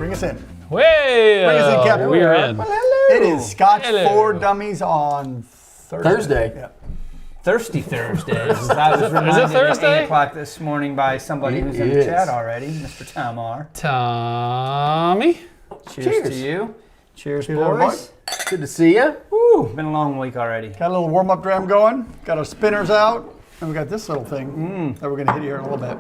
Bring us in. Way. Bring us in, Captain. We are in. Well, hello. It is Scotch Hello. for Dummies on Thursday. Yeah. Thirsty Thursdays. That was reminded Thursday? at 8 o'clock this morning by somebody who's in the chat already, Mr. Tamar. Tommy. Cheers to you. Cheers, Cheers, boys. Good to see you. Woo, been a long week already. Got a little warm-up dram going. Got our spinners out. And we got this little thing that we're going to hit here in a little bit.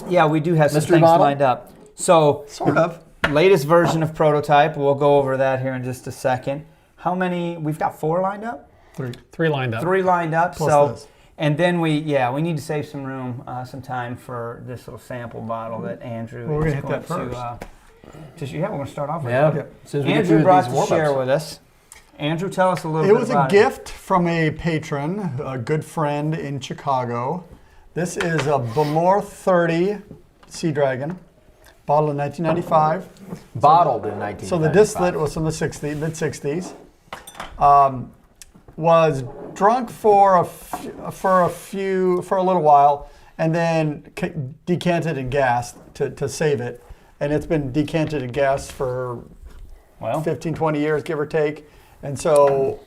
Yeah, we do have some Mystery things bottle? lined up. So, Sort of. latest version of prototype. We'll go over that here in just a second. How many? We've got 4 lined up? 3 lined up. 3 lined up. Plus this. And then we need to save some room, some time for this little sample bottle that Andrew Well, we're is gonna hit going that to. We're going to start off with Yeah. that. As soon as we get Andrew through brought these to warm-ups. share with us. Andrew, tell us a little It bit was a about gift from a patron, a good friend in Chicago. This is a Balore 30 Sea Dragon, bottled in 1995. Bottled in 1995. So the distillate was from the mid-60s. Was drunk for a little while, and then decanted and gassed to save it. And it's been decanted and gassed for 15, 20 years, give or take. And so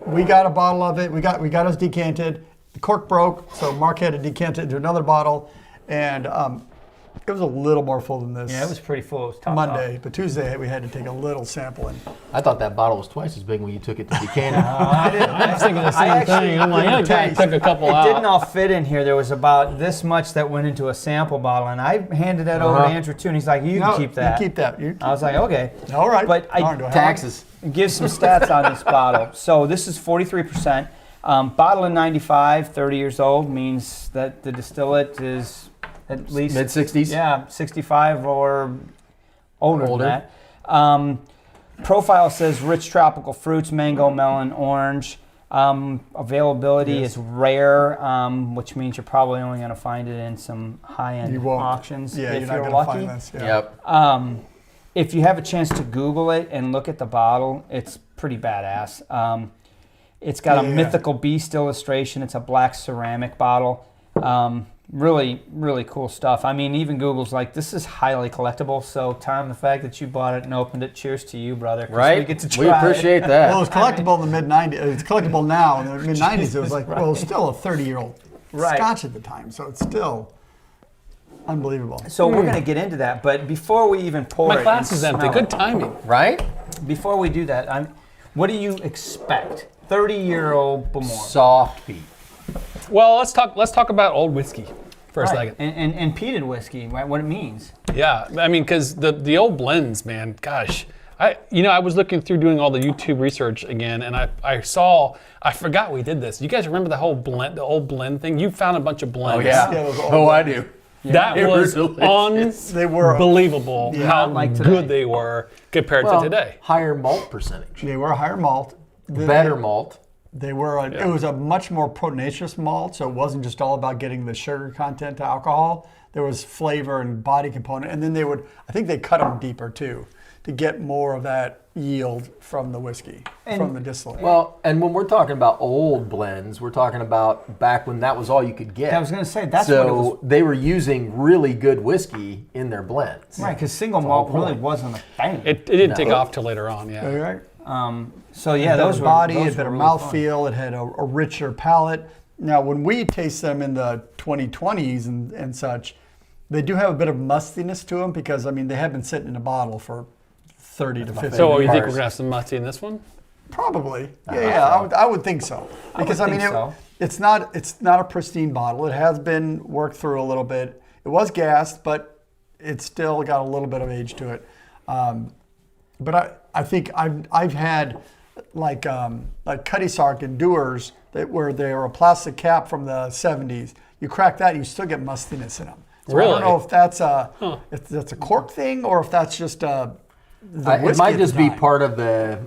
we got a bottle of it. We got us decanted. The cork broke, so Mark had to decant it into another bottle, and it was a little more full than this. Yeah, it was pretty full. It was top Monday, but Tuesday we had to take a little sample in. I thought that bottle was twice as big when you took it to decanter. I was thinking the same thing. I'm like, yeah, guy took a couple It out. didn't all fit in here. There was about this much that went into a sample bottle, and I handed that over to Andrew too, and he's like, "You can keep that." You keep that. I was like, "Okay." All right. But I Darn, do I have Taxes. give some stats on this bottle. So this is 43%. Bottle in 95, 30 years old, means that the distillate is at least Mid-60s? Yeah, 65 or older than that. Profile says rich tropical fruits, mango, melon, orange. Availability is rare, which means you're probably only going to find it in some high-end auctions Yeah, if you're not you're going to lucky. find this. Yeah. Yep. If you have a chance to Google it and look at the bottle, it's pretty badass. It's got a mythical beast illustration. It's a black ceramic bottle. Really, really cool stuff. I mean, even Google's like, this is highly collectible. So, Tom, the fact that you bought it and opened it, cheers to you, brother. Right? We get to try We appreciate that. Well, it was collectible in the mid-90s. It's collectible now. In the mid-90s, it was like, well, it was still a 30-year-old Scotch at the time. So it's still unbelievable. So we're going to get into that. But before we even pour My it glass and is empty. smell Good it, timing. Right? before we do that, what do you expect? 30-year-old Balore. Soft peat. Well, let's talk about old whiskey for a second. And peated whiskey, right? What it means. Yeah, I mean, because the old blends, man, gosh. I was looking through doing all the YouTube research again, and I forgot we did this. You guys remember the old blend thing? You found a bunch of blends. Oh, yeah. Oh, I do. That was unbelievable how good they were compared to today. Higher malt percentage. They were a higher malt. Better malt. They were. It was a much more proteinaceous malt, so it wasn't just all about getting the sugar content to alcohol. There was flavor and body component, and then I think they cut them deeper too, to get more of that yield from the whiskey, from the distillate. Well, and when we're talking about old blends, we're talking about back when that was all you could get. I was going to say, that's what it was. So they were using really good whiskey in their blends. Right, because single malt really wasn't a thing. It didn't take off till later on, yeah. Right. So yeah, those were body, those it had a were really mouthfeel, it had a richer palate. Now, when we taste them in the 2020s and such, they do have a bit of mustiness to them because, they have been sitting in a bottle for 30 to 50 years. So you think we're going to have some musty in this one? Probably. I would think so. Because, it's not a pristine bottle. It has been worked through a little bit. It was gassed, but it's still got a little bit of age to it. But I think I've had like Cutty Sark and Dewar's where they were a plastic cap from the 70s. You crack that, you still get mustiness in them. So really? I don't know if that's a cork thing or if that's just it might just be part of the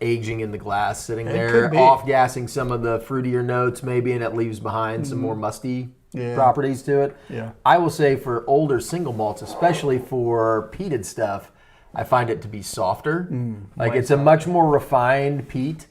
aging in the glass, sitting there, off-gassing some of the fruitier notes maybe, and it leaves behind some more musty properties to it. Yeah. I will say for older single malts, especially for peated stuff, I find it to be softer. It's a much more refined peat.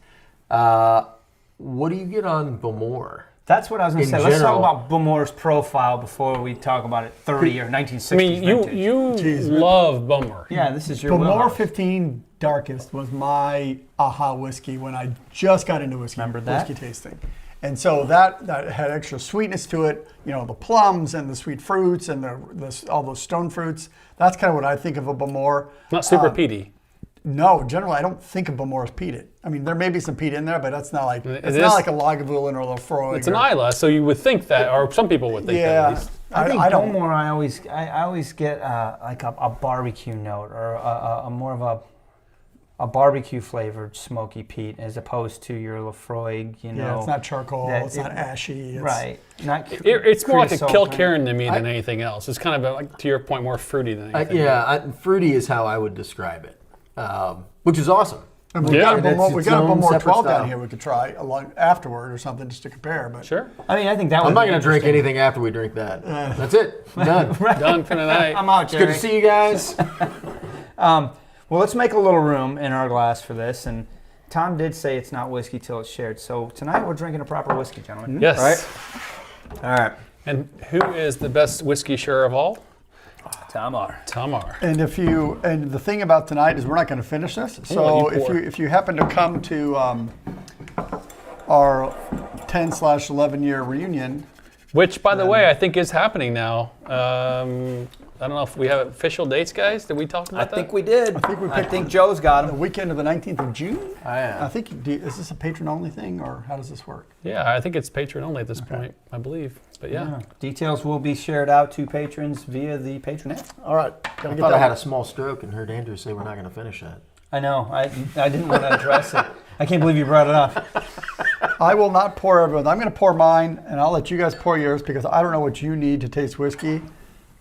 What do you get on Balore? That's what I was going to say. In Let's talk general. about Bamore's profile before we talk about it 30 or 1960s I mean, vintage. you love Bummer. Yeah, this is your Balore wheelhouse. 15 Darkest was my aha whiskey when I just got into whiskey. Remember that? Whiskey tasting. And so that had extra sweetness to it, you know, the plums and the sweet fruits and all those stone fruits. That's kind of what I think of a Balore. Not super peaty. No, generally I don't think of Balore as peated. I mean, there may be some peat in there, but that's not like It it's is- not like a Lagavulin or a Lafroig. It's an Isla, so you would think that, or some people would think that at Yeah, least. I think I don't. Balmore, I always get like a barbecue note or a more of a barbecue flavored smoky peat as opposed to your Lafroig, you know. Yeah, it's not charcoal. that It's not ashy. It's, Right. Not It's more like a creosote. Kilkerran to me than anything else. It's kind of, like, to your point, more fruity than anything. Fruity is how I would describe it, which is awesome. And we Yeah. got a Balmore, It's we its got a own Balmore separate 12 style. down here we could try along afterward or something just to compare. But Sure. I mean, I think that would I'm not be going to drink interesting. anything after we drink that. That's it. Done. Done for the night. I'm out, It's good Jerry. to see you guys. Well, let's make a little room in our glass for this. And Tom did say it's not whiskey till it's shared. So tonight we're drinking a proper whiskey, gentlemen. Yes. Right? All right. And who is the best whiskey sharer of all? Tamar. Tamar. and the thing about tonight is we're not going to finish this. let So you pour. if you happen to come to our 10/11 year reunion, Which, by the way, I think is happening now. I don't know if we have official dates, guys. Did we talk I about that? think we did. we I picked think Joe's got the him. weekend of the 19th of June. Yeah. I think is this a patron only thing or how does this work? Yeah, I think it's patron only at this point, I believe. But yeah. Details will be shared out to patrons via the patronette. All right, I thought I had a small stroke and heard Andrew say we're not going to finish that. I know. I didn't want to address it. I can't believe you brought it up. I will not pour everyone. I'm going to pour mine, and I'll let you guys pour yours because I don't know what you need to taste whiskey.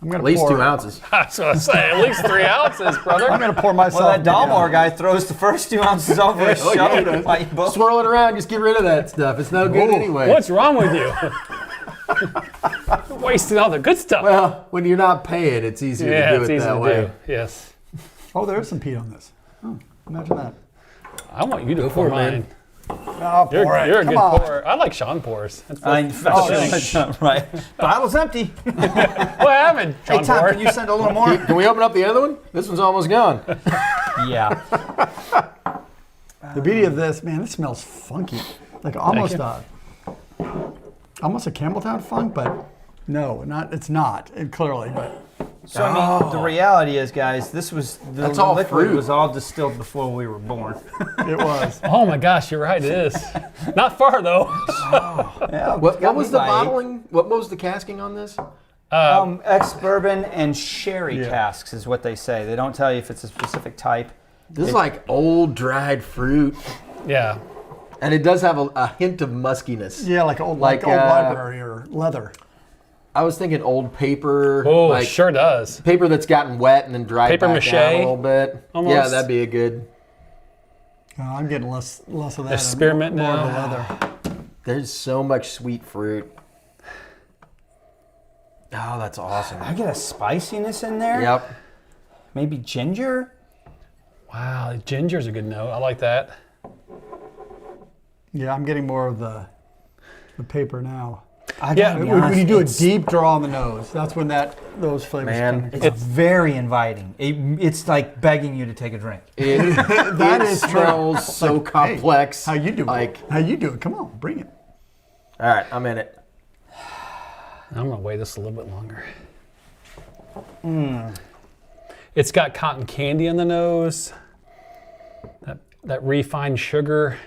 I'm going At to least pour, 2 ounces. That's what I say. At least 3 ounces, brother. I'm going to pour myself. Well, that Dalmore guy throws the first 2 ounces over his shoulder. Like, both. Swirl it around. Just get rid of that stuff. It's no good anyway. What's wrong with you? Wasting all the good stuff. Well, when you're not paying, it's easier yeah, to do it's it easy that to way. do. Yes. Oh, there is some peat on this. Oh, imagine that. I want you to pour for it, man. mine. I'll pour it. You're a Come good on. pourer. I like Sean pours. That's Right. Bottle's empty. What happened, Sean Hey, Tom, pour? can you send a little more? Can we open up the other one? This one's almost gone. Yeah. The beauty of this, man, this smells funky. Like almost you. almost a Campbelltown funk, but no, not. It's not. Clearly, but So, I mean, the reality is, guys, this was, the That's all liquid fruit. was all distilled before we were born. it was. Oh my gosh, you're right. It is. Not far though. Yeah, What got was me the by bottling? What was the casking on this? Ex-bourbon and sherry casks is what they say. They don't tell you if it's a specific type. This is like old dried fruit, Yeah. and it does have a hint of muskiness. Yeah, like old Like, old library or leather. I was thinking old paper. Oh, like sure does. paper that's gotten wet and then dried Paper back mache, down a little bit. almost. Yeah, that'd be a good. I'm getting less of that. and Spearmint more now. of the leather. There's so much sweet fruit. Oh, that's awesome. I get a spiciness in there. Yep. Maybe ginger. Wow, ginger's a good note. I like that. Yeah, I'm getting more of the paper now. I Yeah, gotta be When honest, you do a it's- deep draw on the nose, that's when those flavors Man, come. It's very inviting. It's like begging you to take a drink. That is true. smells so complex. How you doing? Like, How you doing? Come on, bring it. all right, I'm in it. I'm gonna wait this a little bit longer. It's got cotton candy on the nose. That refined sugar.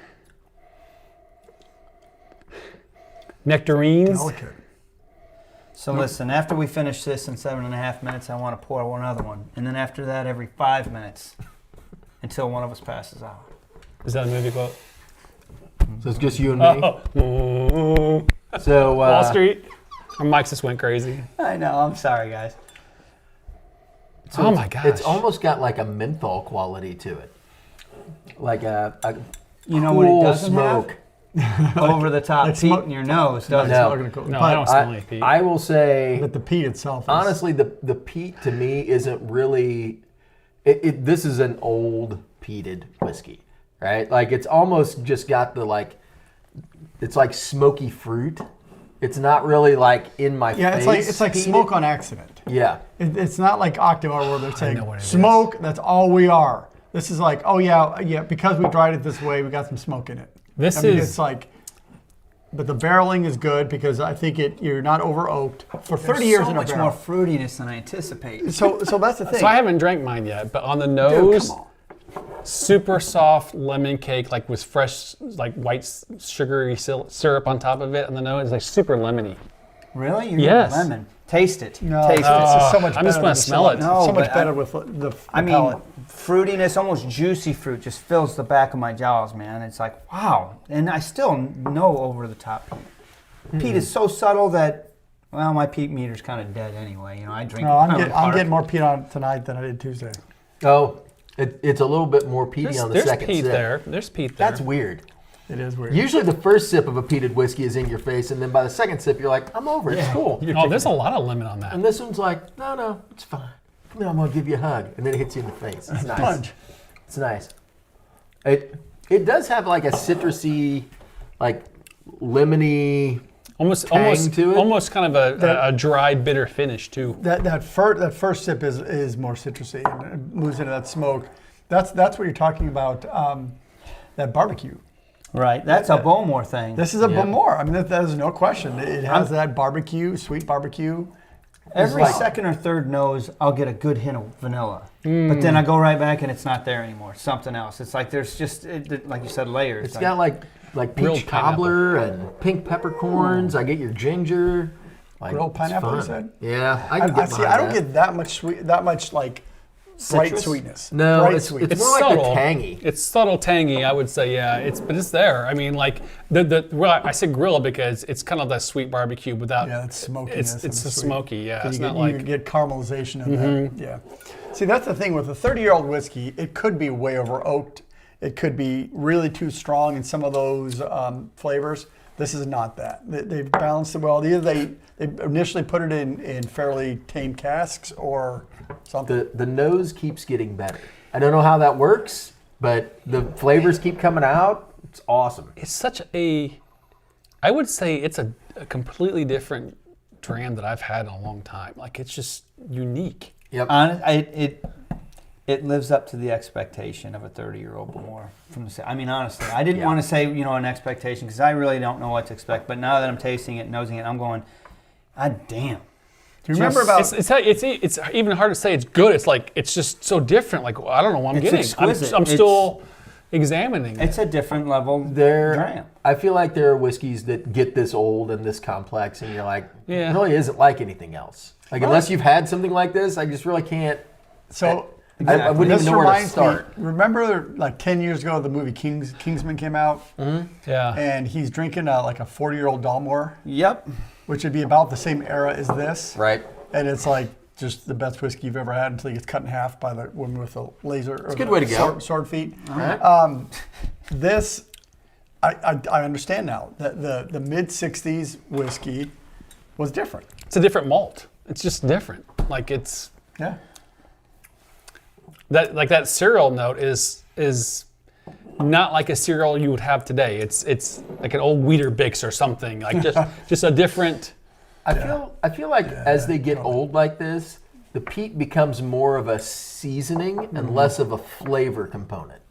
Nectarines. Delicate. So listen, after we finish this in 7.5 minutes, I want to pour one other one. And then after that, every 5 minutes until one of us passes out. Is that a movie quote? So it's just you and me. Oh. So Wall Street. Our mics just went crazy. I know, I'm sorry, guys. Oh my gosh. It's almost got like a menthol quality to it, like a You know cool what it doesn't smoke. have? Over the top Like peat smoke- in your nose, No, doesn't it's it? not gonna go. No, I don't smell any peat. I will say, But the peat itself is. honestly, the peat to me isn't really. This is an old peated whiskey, right? Like it's almost just got the like. It's like smoky fruit, It's not really like in my face. Yeah, it's like smoke on accident. Yeah. It's not like Octomore where they're saying know what it smoke. That's all we are. This is like, oh yeah, because we dried it this way, we got some smoke in it. It's like, but the barreling is good because I think you're not over oaked for 30 years so in a much barrel. more fruitiness than I anticipate. So that's the thing. So I haven't drank mine yet, but on the Dude, nose, come on. super soft lemon cake, like with fresh, like white sugary syrup on top of it on the nose. It's like super lemony. Really? Yes. Lemon. Taste it. No, Taste it's it. so much I better. just wanna than smell it. No, so much but better with the I mean, palate. fruitiness, almost juicy fruit, just fills the back of my jaws, man. It's like, wow. And I still know over the top peat. Peat is so subtle that, well, my peat meter's kind of dead anyway. You know, I drink. No, I'm getting more peat on tonight than I did Tuesday. Oh, it's a little bit more peaty on the second peat sip. there. There's peat there. That's weird. It is weird. Usually the first sip of a peated whiskey is in your face, and then by the second sip, you're like, I'm over it. It's cool. Oh, there's a lot of lemon on that. And this one's like, no, it's fine. Come here, I'm going to give you a hug. And then it hits you in the face. It's nice. Punch. It's nice. It does have like a citrusy, like lemony Almost to it. almost kind of a dry, bitter finish too. That first sip is more citrusy and it moves into that smoke. That's what you're talking about. That barbecue. Right. That's a Balore thing. This is a Balore. I mean, there's no question. It has that barbecue, sweet barbecue. Every second or third nose, I'll get a good hint of vanilla. But then I go right back and it's not there anymore. Something else. It's like there's just, like you said, layers. It's got like peach cobbler and pink peppercorns. I get your ginger. Like, Grilled pineapple, you fun. said? Yeah. I don't get that much sweet, that much like bright Citrus? sweetness. No, Bright it's sweetness. more like subtle. the tangy. It's subtle tangy, I would say. Yeah, but it's there. I mean, like well, I say grill because it's kind of that sweet barbecue without. Yeah, it's smoky. It's a smoky. Yeah, it's not you like. get caramelization of that. Yeah. See, that's the thing with a 30-year-old whiskey. It could be way over oaked. It could be really too strong in some of those flavors. This is not that. They've balanced it well. Either they initially put it in fairly tame casks or something. The nose keeps getting better. I don't know how that works, but the flavors keep coming out. It's awesome. It's such I would say it's a completely different dram that I've had in a long time. Like it's just unique. Yep. It lives up to the expectation of a 30-year-old Balore. I mean, honestly, I didn't want to say an expectation because I really don't know what to expect. But now that I'm tasting it, nosing it, I'm going, God damn. Do you remember about? It's even hard to say it's good. It's like it's just so different. Like I don't know what I'm getting. Exquisite. I'm still examining. It's a different level dram. I feel like there are whiskeys that get this old and this complex, and you're like, Yeah. it really isn't like anything else. Like unless you've had something like this, I just really can't. So I wouldn't this even know where to reminds start. me. Remember, like 10 years ago, the movie Kingsman came out, Yeah. and he's drinking like a 40-year-old Balore, Yep. which would be about the same era as this. Right. And it's like just the best whiskey you've ever had until he gets cut in half by the woman with the laser. It's a good way to go. Sword feet. Right. This, I understand now. The mid-'60s whiskey was different. It's a different malt. It's just different. Like it's Yeah. that cereal note is not like a cereal you would have today. It's like an old Weetabix or something. Like just a different. I feel like as they get old like this, the peat becomes more of a seasoning and less of a flavor component.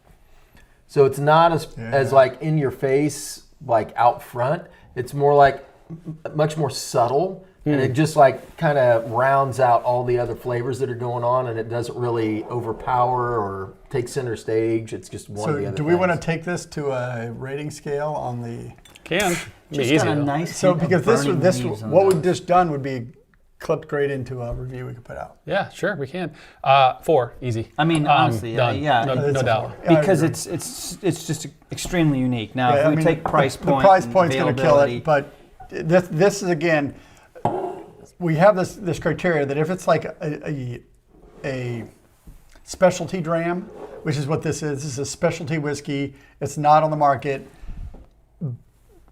So it's not as like in your face, like out front. It's more like much more subtle. And it just like kind of rounds out all the other flavors that are going on, and it doesn't really overpower or take center stage. It's just one of the So other do we want to things. take this to a rating scale on the? Can be Just easy. got a though. nice So hint of because burning this leaves on what the we've just done would be clipped great into a review we could put out. Yeah, sure, we can. 4, easy. I mean, honestly, done. yeah. No It's a doubt. 4. Yeah, I Because agree. it's just extremely unique. Now, Yeah, if I we mean, take price point, the price and point's going to kill it. availability, But this is again, we have this criteria that if it's like a specialty dram, which is what this is a specialty whiskey. It's not on the market,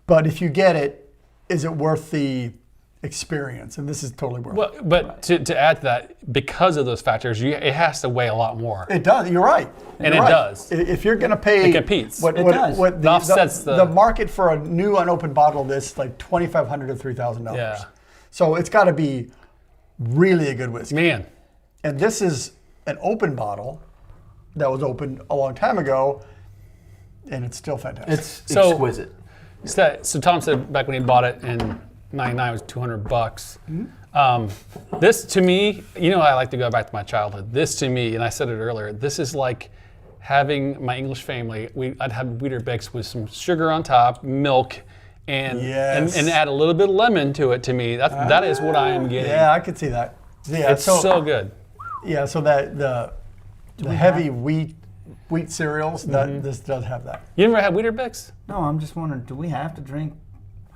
but if you get it, is it worth the experience, and this is totally worth it. Well, but to add to that, because of those factors, it has to weigh a lot more. It does. You're right. And You're it right. does. If you're going to pay, It competes. What, It what, does. what It offsets the market for a new unopened bottle of this, like $2,500 to $3,000. Yeah. So it's got to be really a good whiskey. Man, And this is an open bottle that was opened a long time ago, and it's still fantastic. It's So- exquisite. so Tom said back when he bought it in '99 it was $200. This to me, I like to go back to my childhood. This to me, and I said it earlier, this is like having my English family. I'd have Weetabix with some sugar on top, milk, and Yes. and add a little bit of lemon to it. To me, that is what I am getting. Yeah, I could see that. Yeah, It's so good. Yeah, so that the heavy wheat cereals, that this does have that. You never had Weetabix? No, I'm just wondering, do we have to drink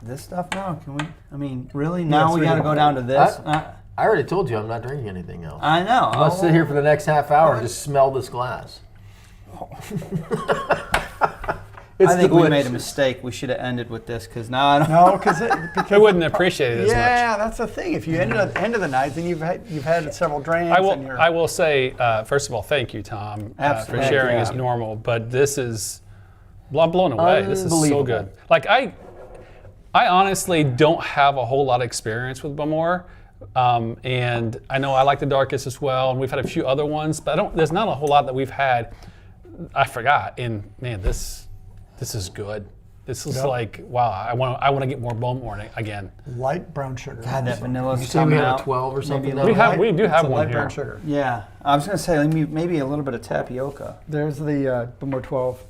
this stuff now? Can we? I mean, really? Now we it's got to really- go down to this? I already told you I'm not drinking anything else. I know. I'll sit here for the next half hour and just smell this glass. I think we made a mistake. We should have ended with this because now I don't. No, because I wouldn't appreciate it as much. yeah, that's the thing. If you end at the end of the night, then you've had several drinks. and you're, I will say, first of all, thank you, Tom, for Absolutely. sharing Yeah. as normal. But this is, I'm blown away. This is so Unbelievable. good. Like I honestly don't have a whole lot of experience with Balore, and I know I like the darkest as well, and we've had a few other ones, but there's not a whole lot that we've had. I forgot, and man, this is good. This is like, wow, I want to get more Balore again. light brown sugar. God, that vanilla's You say we coming had out. a 12 or something? Maybe now? We do It's have a one light brown here. sugar. Yeah, I was gonna say maybe a little bit of tapioca. There's the Balore 12.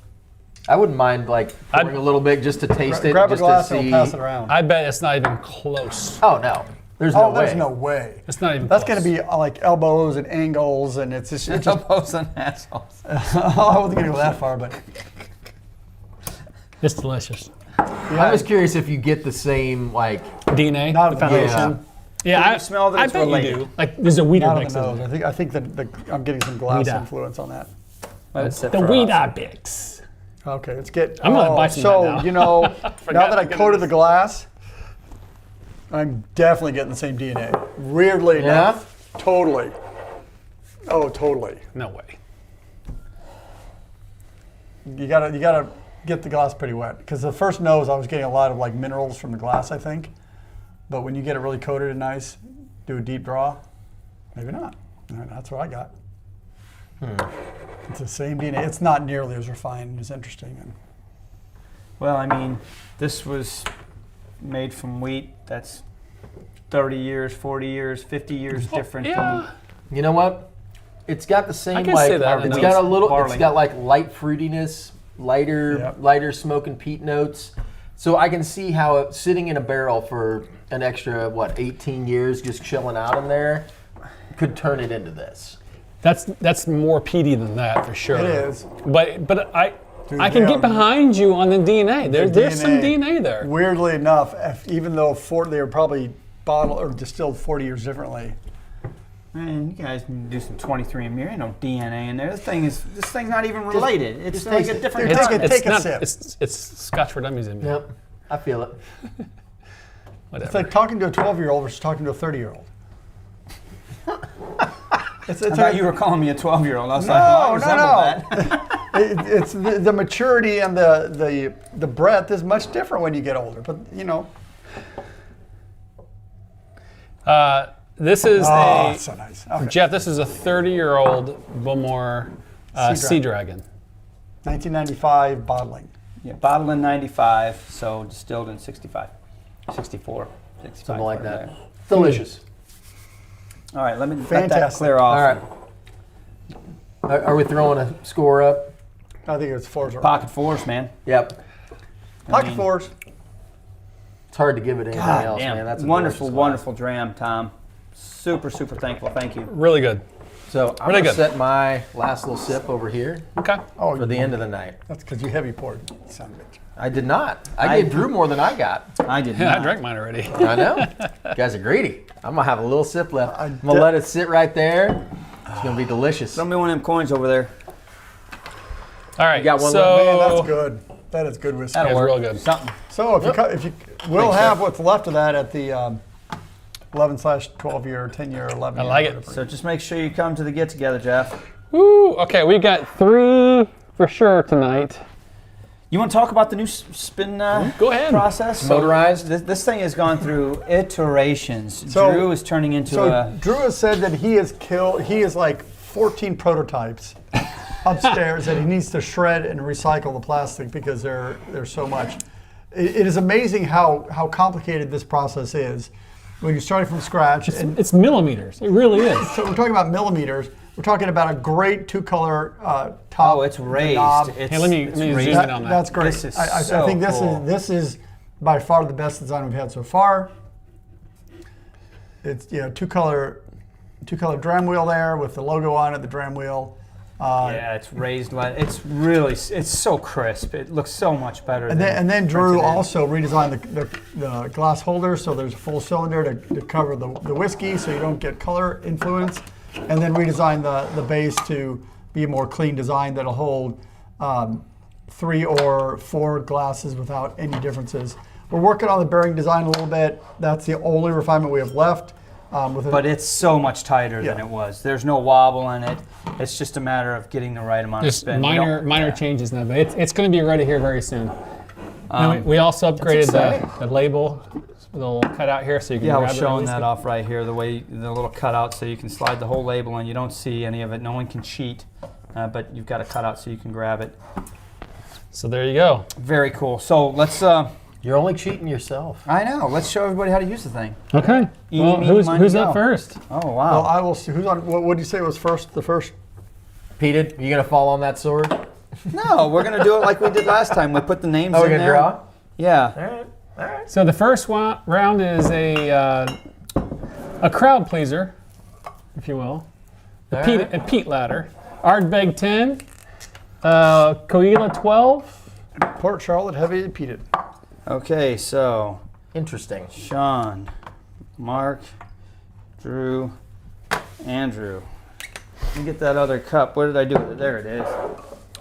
I wouldn't mind like pouring a little bit just to taste it, Grab a just glass to and see. we'll pass it around. I bet it's not even close. Oh no, there's Oh, no there's way. no way. It's not even That's close. going to be like elbows and angles, and it's just. Elbows and assholes. I wasn't going to go that far, but It's delicious. I'm just curious if you get the same like. DNA, Not the at the foundation. Yeah, Can you smell that I it's bet related? you do. Like there's a not on Weetabix the in nose. there. I think that I'm getting some glass Weeda. influence on that. Let it sit The for us. Weetabix. Okay, let's get. I'm gonna buy some So right now. you know, Forgot now that I to get coated this. the glass, I'm definitely getting the same DNA. Weirdly enough, totally. Oh, totally. No way. You gotta get the glass pretty wet because the first nose I was getting a lot of like minerals from the glass, I think. But when you get it really coated and nice, do a deep draw, maybe not. That's what I got. It's the same DNA. It's not nearly as refined. It's interesting. And Well, I mean, this was made from wheat that's 30 years, 40 years, 50 years different Yeah. You know what? It's got the same can like. say that. It's I got know. a little. Barley. It's got like light fruitiness, lighter smoke and peat notes. So I can see how sitting in a barrel for an extra 18 years, just chilling out in there, could turn it into this. That's more peaty than that for sure. It is. But I Dude, can yeah. get behind you on the DNA. There's some DNA there. Weirdly enough, even though they were probably bottled or distilled 40 years differently. Man, you guys can do some 23andMe. There ain't no DNA in there. This thing's not even related. It's just like taste a it. different Dude, continent. take a sip. It's Scotch for Dummies in me. Yep, I feel it. Whatever. It's like talking to a 12-year-old versus talking to a 30-year-old. I thought you were calling me a 12-year-old. I was like, well, I resemble that. It's the maturity and the breadth is much different when you get older. But you know, This is so nice. Okay. Jeff. This is a 30-year-old Balore Sea Dragon. 1995 bottling. Yeah, bottled in 95, so distilled in 65. 64. 65, Something like right that. there. Delicious. All right, let that Fantastic. clear off. All right. Are we throwing a score up? I think it's fours. Pocket fours, man. Yep. Pocket fours. It's hard to give it anything God else, damn. man. That's a wonderful, delicious wonderful dram, Tom. Super, super thankful. Thank you. Really good. glass. So I'm Really gonna good. set my last little sip over here Okay. Oh, for the end of the night. That's because you heavy poured. Son of a bitch. I did not. I gave Drew more than I got. I did Yeah, not. I drank mine already. I know. You guys are greedy. I'm gonna have a little sip left. I I'm gonna let it sit right there. It's gonna be delicious. Throw me one of them coins over there. All right. You got one so Man, that's good. That is good whiskey. It's real good. Something. So if you we'll Thanks, have sir. what's left of that at the 11/12 year, 10 year, 11 I year. like it. whatever. So just make sure you come to the get together, Jeff. Woo! Okay, we've got 3 for sure tonight. You want to talk about the new spin Go ahead. process? Motorized? This thing has gone through iterations. So- Drew is turning into So a. Drew has said that he has like 14 prototypes upstairs that he needs to shred and recycle the plastic because there's so much. It is amazing how complicated this process is when you're starting from scratch. And It's millimeters. It really is. so we're talking about millimeters. We're talking about a great 2-color top. Oh, it's the raised. knob. It's, Hey, let me it's zoom raised. in on that. That's great. This is I so think cool. this is by far the best design we've had so far. It's 2-color dram wheel there with the logo on it, the dram wheel. Yeah, it's raised. It's so crisp. It looks so much better. And then than Drew printed in. also redesigned the glass holder, so there's a full cylinder to cover the whiskey, so you don't get color influence. And then redesigned the base to be a more clean design that'll hold 3 or 4 glasses without any differences. We're working on the bearing design a little bit. That's the only refinement we have left. But it's so much tighter than Yeah. it was. There's no wobble in it. It's just a matter of getting the right amount of Just spin. minor changes now, but it's going to be ready here very soon. And we also upgraded the label with a little cutout here so you can Yeah, I grab was it showing really that easy. off right here, the little cutout, so you can slide the whole label in. You don't see any of it. No one can cheat, but you've got a cutout so you can grab it. So there you go. Very cool. So let's. You're only cheating yourself. I know. Let's show everybody how to use the thing. Okay. Eeny, Well, meeny, miny, who's go. up first? Oh Well, wow. I will see who's on. What did you say was first? The first. Peated, you gonna fall on that sword? No, we're gonna do it like we did last time. We put the names Oh, in we're gonna there. draw? Yeah. All right. So the first round is a crowd pleaser, if you will. All A right. peat ladder. Ardbeg 10. Coila 12. Port Charlotte Heavy Peated. Okay, so Interesting. Sean, Mark, Drew, Andrew. Let me get that other cup. What did I do with it? There it is.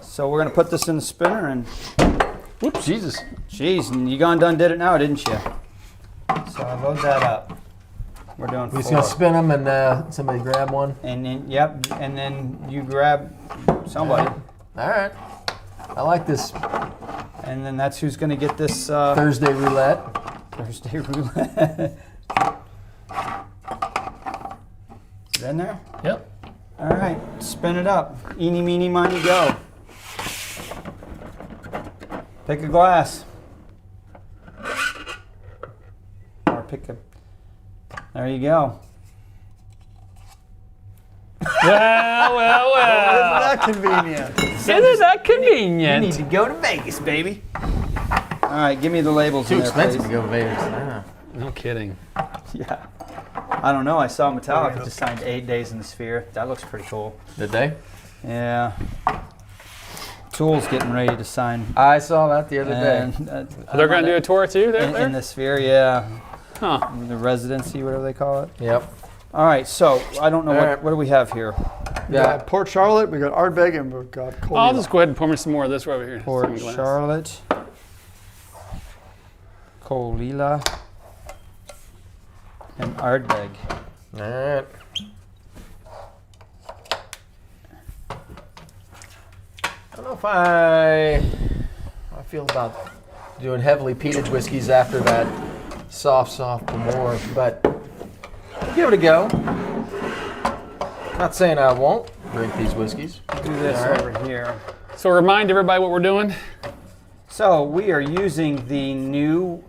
So we're gonna put this in the spinner and Whoops. Jesus. geez, and you done did it now, didn't you? So I load that up. We're doing We're just 4. gonna spin them and somebody grab one. And then yep, and then you grab somebody. All right. I like this And then that's who's gonna get this Thursday roulette. Thursday roulette. Is it in there? Yep. All right, spin it up. Eeny, meeny, miny, go. Pick a glass. Or pick a. There you go. Well. Isn't that convenient? Isn't that You convenient? need to go to Vegas, baby. All right, give me the labels. Too in there, expensive to please. go Vegas. No kidding. Yeah. I don't know. I saw Metallica just signed 8 Days in the Sphere. That looks pretty cool. Did they? Yeah. Tool's getting ready to sign. I saw that the other day. And, They're going to do a tour too there? in the Sphere, yeah. Huh. The residency, whatever they call it. Yep. All right, so I don't know All right. what do we have here. We got Port Charlotte, we got Ardbeg, and we've got Coley. I'll just go ahead and pour me some more of this right over here. Port Some glass. Charlotte, Colila, and Ardbeg. All right. I don't know if I feel about doing heavily peated whiskeys after that soft Balore, but I'll give it a go. Not saying I won't drink these whiskeys. Do this All right. over here. So remind everybody what we're doing. So we are using the new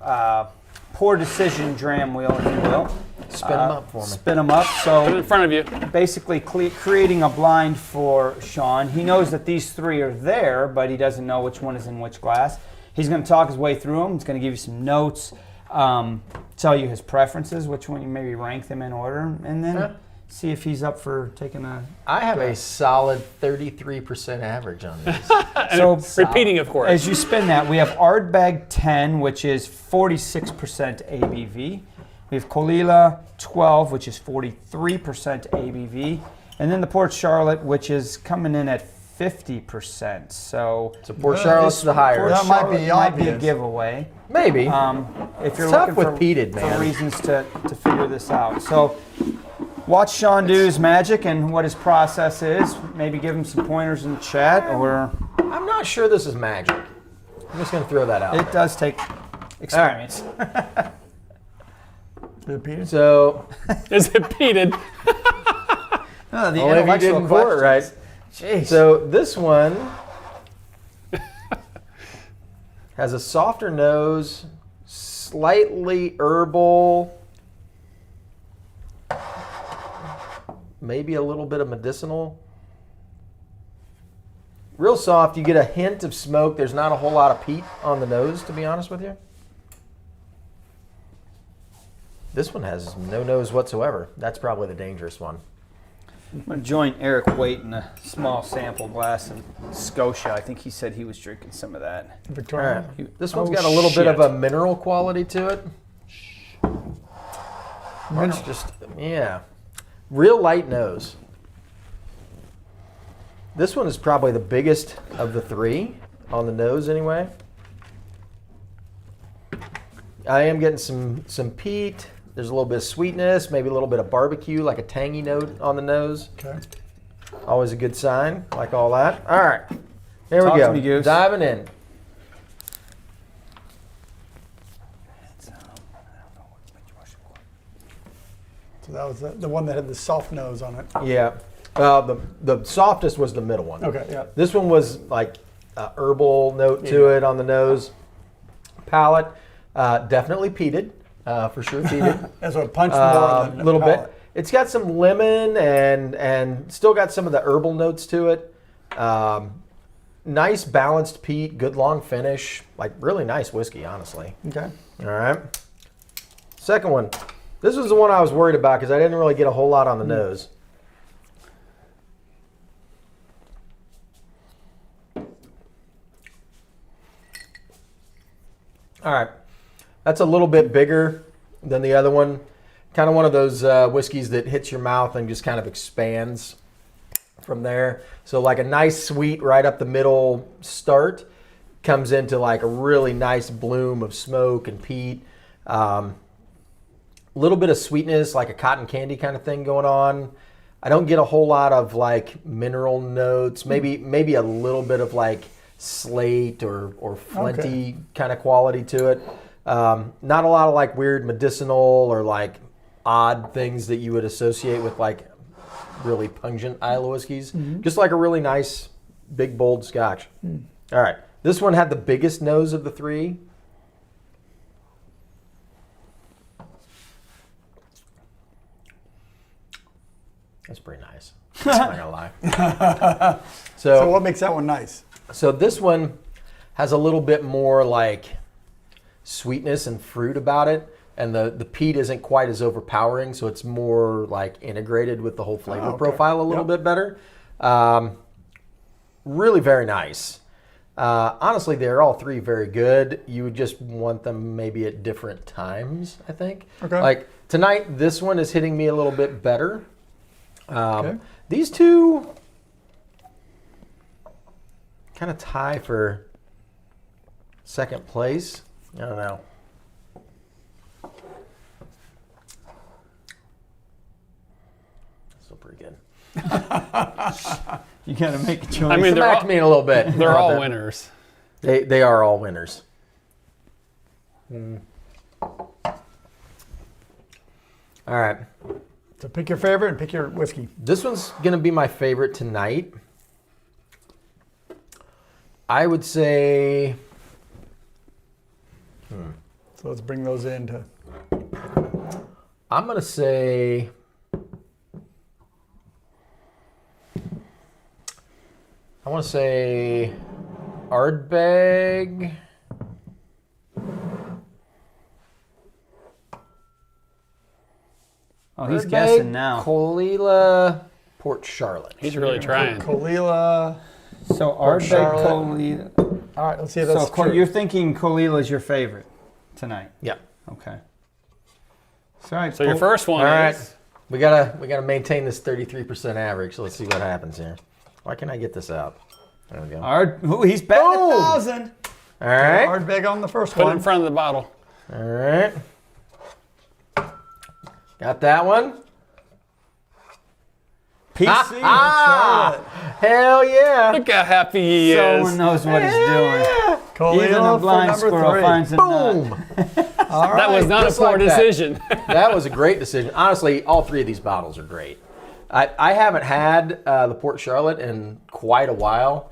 Pour Decision Dram Wheel, if you will. Spin them up for me. Spin them up. Put it in So front of you. basically creating a blind for Sean. He knows that these 3 are there, but he doesn't know which one is in which glass. He's going to talk his way through them. He's going to give you some notes, tell you his preferences, which one you maybe rank them in order, and then Yeah. see if he's up for taking a. I have a solid 33% average on these. So Repeating, of course. as you spin that, we have Ardbeg 10, which is 46% ABV. We have Colila 12, which is 43% ABV. And then the Port Charlotte, which is coming in at 50%. So Port Charlotte's the higher. That might be be a obvious. giveoay. Maybe. If you're It's tough looking with peated, for man. reasons to figure this out. So watch Sean do his magic and what his process is. Maybe give him some pointers in the chat, or I'm not sure this is magic. I'm just going to throw that out. it does take experience. Is it peated? So, Is it peated? Oh, the only if you intellectual didn't pour it right. Jeez. So this one has a softer nose, slightly herbal, maybe a little bit of medicinal. Real soft. You get a hint of smoke. There's not a whole lot of peat on the nose, to be honest with you. This one has no nose whatsoever. That's probably the dangerous one. I'm going to join Eric Waite in a small sample glass of Scotia. I think he said he was drinking some of that. All Victoria. right. This one's got a little bit of a mineral quality to it. It's just, yeah. Real light nose. This one is probably the biggest of the three on the nose anyway. I am getting some peat. There's a little bit of sweetness, maybe a little bit of barbecue, like a tangy note on the nose. Okay. Always a good sign, like all that. All right, there Talk we to go. me, Goose. Diving in. So that was the one that had the soft nose on it. Yeah. The softest was the middle one. Okay, yeah. This one was like a herbal note to it on the nose. Palate, definitely peated, for sure peated. That's what punched more than A little palate. bit. It's got some lemon and still got some of the herbal notes to it. Nice balanced peat, good long finish, like really nice whiskey, honestly. Okay. All right. Second one. This was the one I was worried about because I didn't really get a whole lot on the nose. All right. That's a little bit bigger than the other one. Kind of one of those whiskeys that hits your mouth and just kind of expands from there. So like a nice sweet right up the middle start comes into like a really nice bloom of smoke and peat. A little bit of sweetness, like a cotton candy kind of thing going on. I don't get a whole lot of like mineral notes. Maybe a little bit of like slate or flinty kind of quality to it. Not a lot of like weird medicinal or like odd things that you would associate with like really pungent Islay whiskeys. Just like a really nice big bold Scotch. All right, this one had the biggest nose of the three. That's pretty nice. I'm not gonna lie. So what makes that one nice? So this one has a little bit more like sweetness and fruit about it, and the peat isn't quite as overpowering, so it's more like integrated with the whole flavor profile a little bit better. Really very nice. Honestly, they're all three very good. You would just want them maybe at different times, I think. Okay. Like tonight, this one is hitting me a little bit better. These two kind of tie for second place. I don't know. Still pretty good. You got to make a choice. I mean, they're Smacked all, me a little bit. they're all winners. They are all winners. All right. So pick your favorite and pick your whiskey. This one's going to be my favorite tonight. I would say... So let's bring those in to... I'm going to say... I want to say Ardbeg. Oh, he's guessing now. Colila, Port Charlotte. He's really trying. Colila. So Ardbeg, Charlotte. Colila. All right, let's see if that's So true. you're thinking Colila is your favorite tonight? Yeah. Okay. So, all right, So your first one All right. is We gotta maintain this 33% average. So let's see what happens here. Why can't I get this out? There we go. Ooh, he's betting Boom. 1,000. All right. Hard big on the first Put it one. in front of the bottle. All right. Got that one. PC. Hell yeah. Look how happy he Someone is. knows what he's doing. Coley Even a for blind number squirrel 3. finds a Boom. nut. All right. That was not a just poor like that. decision. That was a great decision. Honestly, all three of these bottles are great. I haven't had the Port Charlotte in quite a while.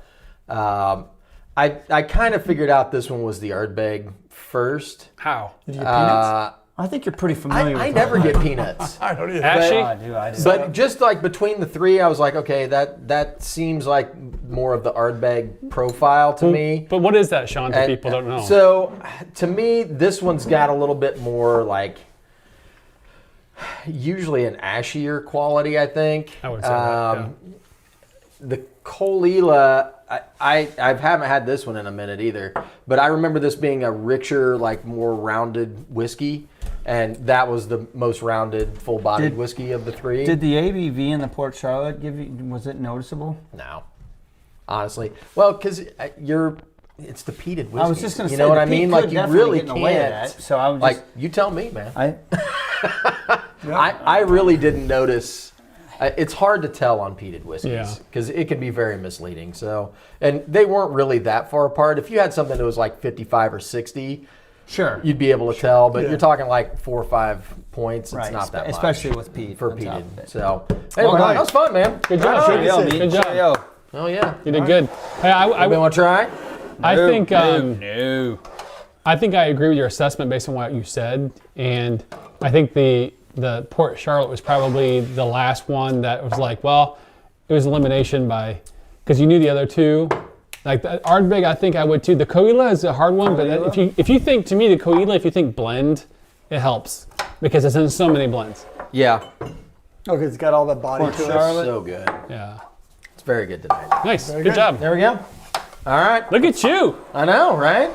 I kind of figured out this one was the Ardbeg first. How? Did you get peanuts? I think you're pretty familiar with I never get peanuts. I don't either. Ashy? I do. But just like between the three, I was like, okay, that seems like more of the Ardbeg profile to me. But what is that, Sean, to And people don't know? So, to me, this one's got a little bit more like, usually an ashier quality, I think. I would say that, yeah. The Colila, I haven't had this one in a minute either, but I remember this being a richer, like more rounded whiskey, and that was the most rounded, full-bodied whiskey of the three. Did the ABV in the Port Charlotte was it noticeable? No, honestly. Well, because it's the peated whiskey. I was just going to you say, know what the I peat mean? could Like you definitely really get in the way of can't. that, so I was Like just, you tell me, man. I I really didn't notice. It's hard to tell on peated whiskeys Yeah. because it can be very misleading. So, and they weren't really that far apart. If you had something that was like 55 or 60, sure. you'd be able to tell. But Yeah. you're talking like 4 or 5 points. Right, It's not that much. especially with peat for on top peated. of it. So, anyway, done. that was fun, man. Good job, Right Sean. on. Yo, Good meat. job. Yo. Oh yeah. You did good. Hey, Anybody want to try? I think No. I think I agree with your assessment based on what you said, and I think the Port Charlotte was probably the last one that was like, well, it was elimination by because you knew the other two. Like the Ardbeg, I think I would too. The Coila is a hard one, but if you think to me the Coila, if you think blend, it helps because it's in so many blends. Yeah. Okay, it's got all that body Port to it. Charlotte. So good. Yeah, It's very good tonight. nice, Very good good. job. There we go. All right. Look at you. I know, right?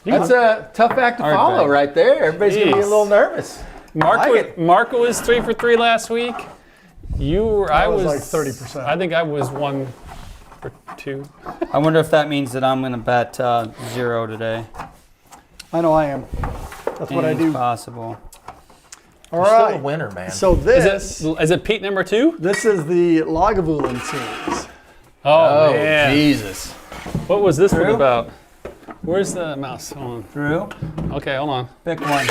That's a tough act to Ardbeg. follow right there. Everybody's going to be a Jeez. little nervous. Marco was 3 for 3 last week. I was was like 30%. I think I was 1 for 2. I wonder if that means that I'm going to bet 0 today. I know I am. That's what I do. Possible. All You're still a right. winner, man. So this Is it Pete number 2? this is the Lagavulin series. Oh, man. Jesus. What was this one Drew? about? Where's the mouse? Hold Drew, on. Okay, hold on. pick one.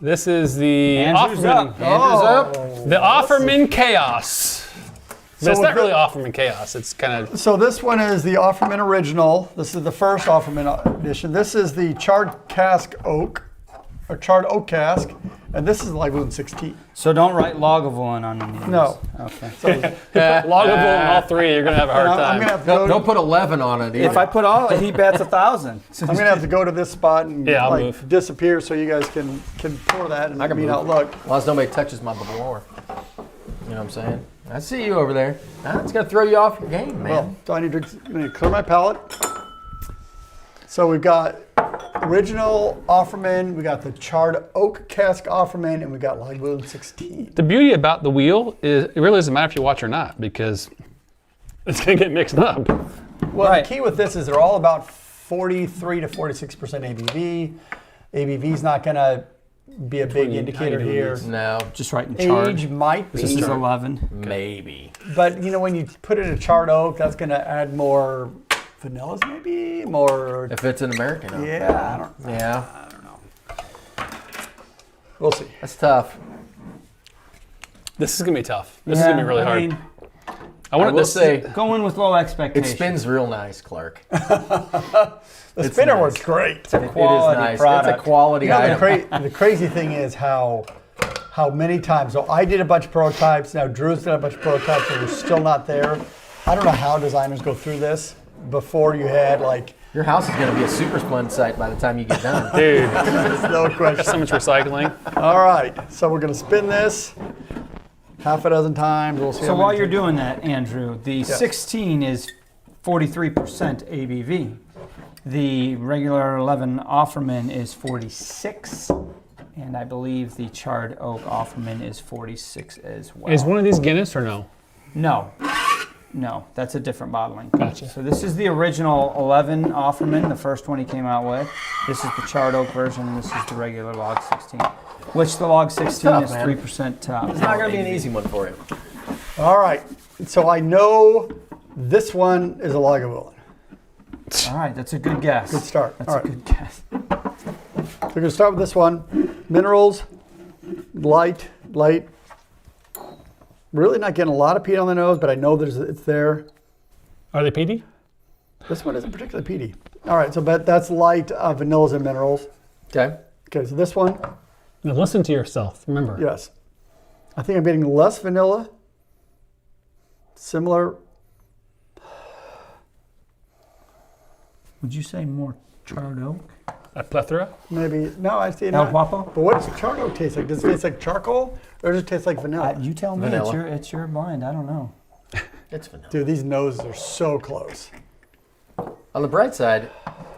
This is the Andrew's Offerman. up. Andrew's up. The Offerman Chaos. But it's with not really the- Offerman Chaos. It's kind of So this one is the Offerman Original. This is the first Offerman edition. This is the charred cask oak, or charred oak cask, and this is Lagavulin 16. So don't write Lagavulin on any of these. No. Okay. So Lagavulin on all 3. You're gonna have a hard I'm time. gonna have to go. Don't put 11 on it either. If I put all, he bets 1,000. I'm gonna have to go to this spot and Yeah, I'll like move. disappear so you guys can pour that and I can me move. not look. As long as nobody touches my Balore. You know what I'm saying? I see you over there. It's going to throw you off your game, man. Well, do I need to clear my palate? So we've got original Offerman, we got the charred oak cask Offerman, and we got Lagavulin 16. The beauty about the wheel is it really doesn't matter if you watch or not because it's gonna get mixed up. Well, Right. the key with this is they're all about 43 to 46% ABV. ABV is not going to be a big indicator here. No, Just write in chart. Age might This is be, 11. maybe. but you know when you put it in charred oak, that's going to add more vanillas, maybe more. If it's an American oak. Yeah, I don't. Yeah, We'll see. that's tough. This is gonna be tough. This is gonna be really hard. mean, I I want will this. say, go in with low it expectations. spins real nice, Clark. The spinner nice. works great. It is Quality nice. product. It's a quality You know, item. the crazy thing is how many times. So I did a bunch of prototypes. Now Drew's did a bunch of prototypes, and we're still not there. I don't know how designers go through this before you had like. Your house is going to be a super splend site by the time you get done. Dude, There's no question. so much recycling. All right, so we're gonna spin this half a dozen times. We'll see. So how while many you're times. doing that, Andrew, the 16 is 43% ABV. The regular 11 Offerman is 46 And I believe the charred oak Offerman is 46 as well. Is one of these Guinness or no? No, that's a different bottling. Gotcha. So this is the original 11 Offerman, the first one he came out with. This is the charred oak version, and this is the regular log 16. Which the log 16 tough, is man. 3% top. It's not going to be an easy one for you. All right. So I know this one is a Lagavulin. All right, that's a good guess. Good start. That's All a right. good guess. We're going to start with this one. Minerals, light. Really not getting a lot of peat on the nose, but I know it's there. Are they peaty? This one isn't particularly peaty. All right, so that's light vanillas and minerals. Okay. Okay, so this one, Now listen to yourself. Remember. yes. I think I'm getting less vanilla. Similar. Would you say more charred oak? A plethora? Maybe. No, I see El not. Guapo? But what does charred oak taste like? Does it taste like charcoal or does it taste like vanilla? You tell me. Vanilla. It's your blind. I don't know. It's vanilla. Dude, these noses are so close. On the bright side,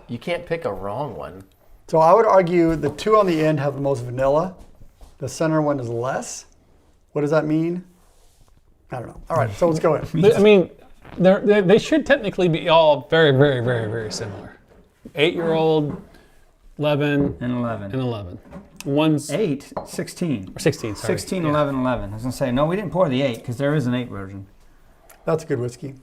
you can't pick a wrong one. So I would argue the two on the end have the most vanilla. The center one is less. What does that mean? I don't know. All right, so let's go in. I mean, they should technically be all very, very, very, very similar. 8-year-old, 11, And 11. and 11. One's 8, 16. or 16. Sorry. 16, Yeah. 11, 11. I was going to say, no, we didn't pour the 8 because there is an 8 version. That's a good whiskey.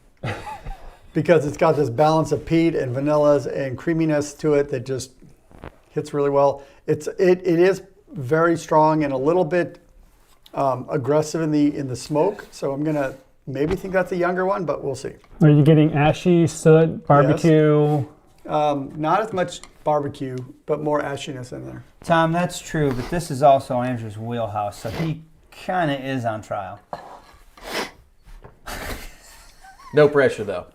Because it's got this balance of peat and vanillas and creaminess to it that just hits really well. It is very strong and a little bit aggressive in the smoke. So I'm gonna maybe think that's a younger one, but we'll see. Are you getting ashy, soot, barbecue? Not as much barbecue, but more ashiness in there. Tom, that's true, but this is also Andrew's wheelhouse, so he kind of is on trial. No pressure, though.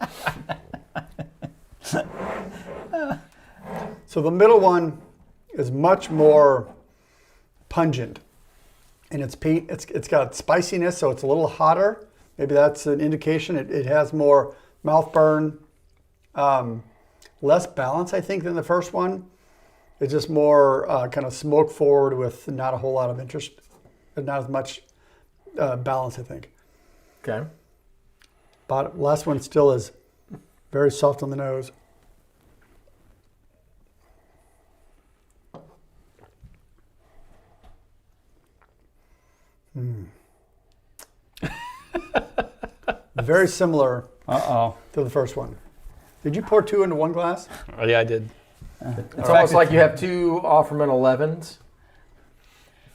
So the middle one is much more pungent, and it's peat. It's got spiciness, so it's a little hotter. Maybe that's an indication. It has more mouth burn, less balance, I think, than the first one. It's just more kind of smoke forward with not a whole lot of interest, not as much balance, I think. Okay. Last one still is very soft on the nose. Very similar to the first one. Did you pour 2 into 1 glass? Oh, yeah, I did. It's almost like you have 2 Offerman 11s.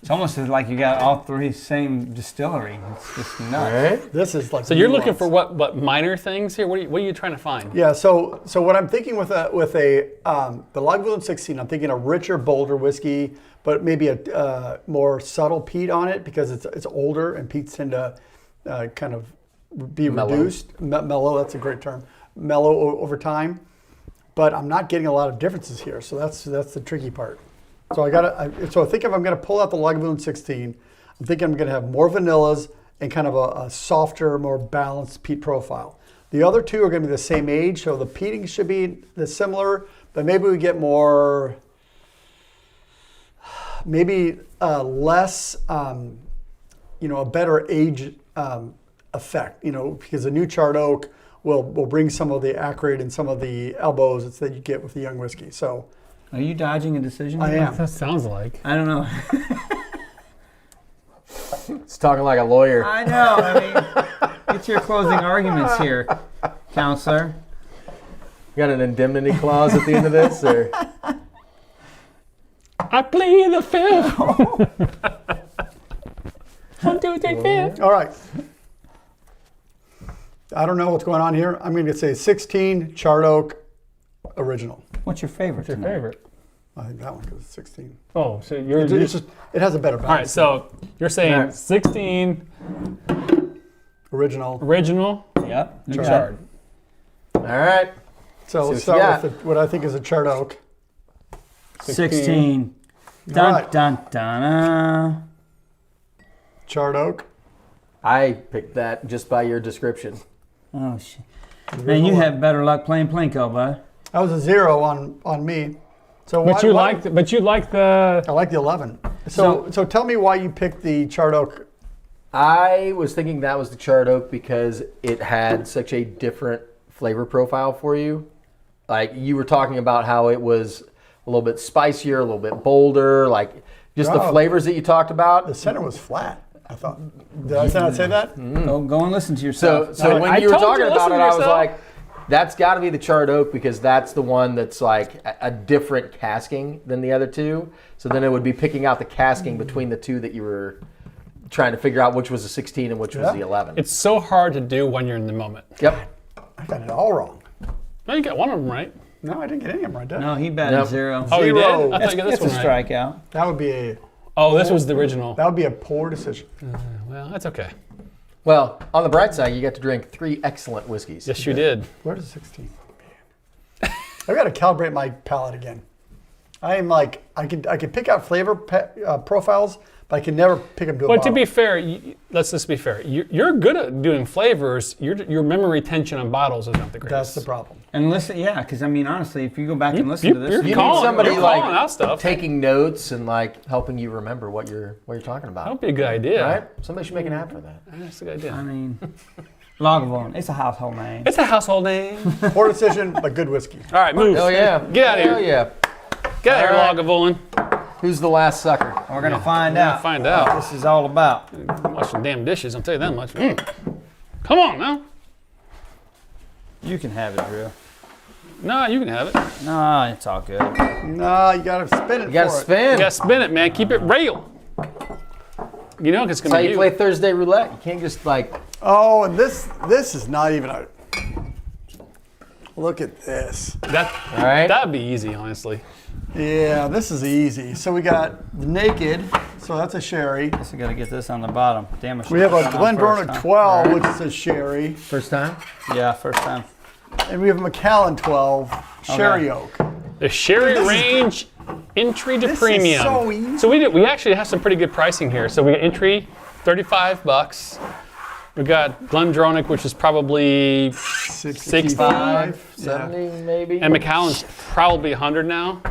It's almost like you got all 3 same distillery. It's just nuts. Right? This is like. So you're looking nuanced. for what minor things here? What are you trying to find? Yeah. So what I'm thinking with the Lagavulin 16, I'm thinking a richer, bolder whiskey, but maybe a more subtle peat on it because it's older and peats tend to kind of be Mellow. reduced. Mellow. That's a great term. Mellow over time. But I'm not getting a lot of differences here. So that's the tricky part. So I think if I'm going to pull out the Lagavulin 16, I'm thinking I'm going to have more vanillas and kind of a softer, more balanced peat profile. The other two are going to be the same age, so the peating should be similar, but maybe we get more, less, a better age effect, because the new charred oak will bring some of the acrid and some of the elbows that you get with the young whiskey. So. Are you dodging a decision? I am. That sounds like. I don't know. It's talking like a lawyer. I know. I mean, get your closing arguments here, counselor. You got an indemnity clause at the end of this, or I plead the fifth. 1, 2, 3, 5. All right. I don't know what's going on here. I'm going to say 16 charred oak original. What's your favorite? What's your favorite? I think that one because it's 16. Oh, so you're. It has a better balance. All right, so you're saying 16 original. original, Yep. you got it. charred. all right. So let's See what you start with what I think is a charred oak. 16. Dun, Right. dun, dun, Charred oak. I picked that just by your description. Oh, shit. Man, you have better luck playing Plinko, bud. That was a 0 on me. So But you like the I like the 11. So tell me why you picked the charred oak. I was thinking that was the charred oak because it had such a different flavor profile for you. Like you were talking about how it was a little bit spicier, a little bit bolder, like just the flavors that you talked about. The center was flat, I thought. Did I not say that? Go and listen to yourself. So when you were talking about it, I was yourself. like, that's got to be the charred oak because that's the one that's like a different casking than the other two. So then it would be picking out the casking between the two that you were trying to figure out which was the 16 and which was the 11. It's so hard to do when you're in the moment. Yep. I got it all wrong. No, you got one of them right. No, I didn't get any of them right, did I? No, he batted Nope. 0. Oh, you did? Zero. I thought you got this It's a one right. strikeout. That would be a Oh, this was the original. poor decision. Well, that's okay. Well, on the bright side, you got to drink 3 excellent whiskeys. Yes, you did. Where's the 16? I've got to calibrate my palate again. I am like, I can pick out flavor profiles, but I can never pick them to a But bottle. to be fair, let's just be fair. You're good at doing flavors. Your memory retention on bottles is not the greatest. That's the problem. And listen, yeah, because I mean, honestly, if you go back and listen to this, you're You calling- need somebody you're like calling out stuff. taking notes and like helping you remember what you're talking about. That would be a good idea. Right? Somebody should make an app for that. That's a good idea. I mean, Lagavulin, it's a household name. It's a household name. Poor decision, but good whiskey. All right, move. Oh yeah. Get out of Hell here. yeah. Get out of All here, Lagavulin. Who's the last sucker? We're gonna find We're gonna out. find out. What this is all about. Washing damn dishes, I'll tell you that much. Come on now. You can have it, Drew. No, you can have it. No, it's all good. No, you got to spin it You got to for it. spin. You gotta spin it, man. Keep it real. You know, 'cause it's That's gonna how be you you. play Thursday roulette. You can't just like. Oh, and this is not even a. Look at this. All right. That'd be easy, honestly. Yeah, this is easy. So we got the Naked. So that's a sherry. Guess I gotta get this on the bottom. Damn it. We have a Glendronach Huh? 12, which is a sherry, First time. Yeah, first time. and we have a Macallan 12 sherry oak. The Sherry Range entry to This is premium. so easy. So we actually have some pretty good pricing here. So we got entry, $35. We got Glendronach, which is probably 65, 70 maybe. and Macallan's probably 100 now.